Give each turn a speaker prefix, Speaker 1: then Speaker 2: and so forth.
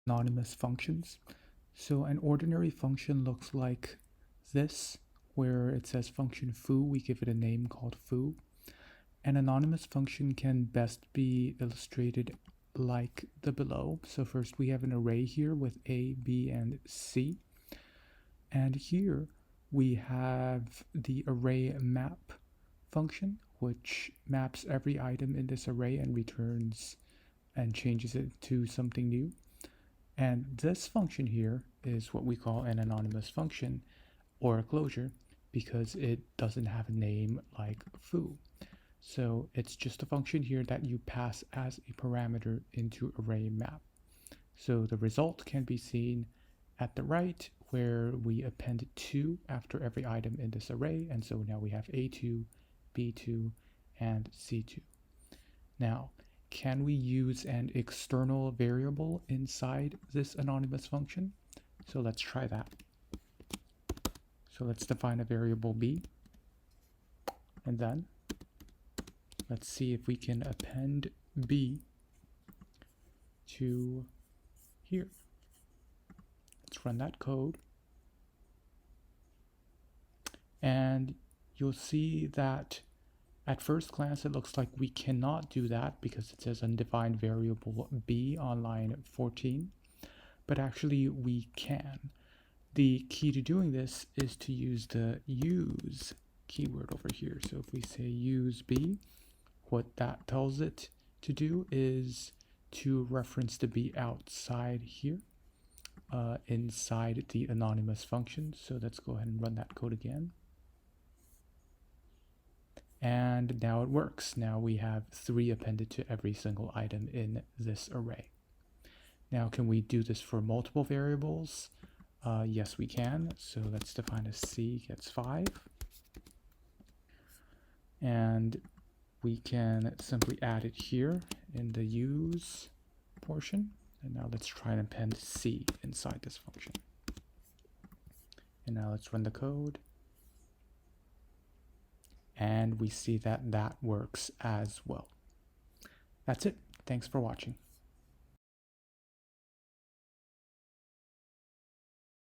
Speaker 1: anonymous functions. So an ordinary function looks like this, where it says function foo, we give it a name called foo. An anonymous function can best be illustrated like the below. So first we have an array here with A, B, and C. And here we have the array map function, which maps every item in this array and returns and changes it to something new. And this function here is what we call an anonymous function or a closure because it doesn't have a name like foo. So it's just a function here that you pass as a parameter into array map. So the result can be seen at the right where we append 2 after every item in this array. And so now we have A2, B2, and C2. Now, can we use an external variable inside this anonymous function? So let's try that. So let's define a variable b, and then let's see if we can append b to here. Let's run that code. And you'll see that at first glance, it looks like we cannot do that because it says undefined variable b on line 14, but actually we can. The key to doing this is to use the use keyword over here. So if we say use b, what that tells it to do is to reference the b outside here, inside the anonymous function. So let's go ahead and run that code again. And now it works. Now we have 3 appended to every single item in this array. Now, can we do this for multiple variables? Yes, we can. So let's define a c gets 5. And we can simply add it here in the use portion. And now let's try and append c inside this function. And now let's run the code. And we see that that works as well. That's it. Thanks for watching.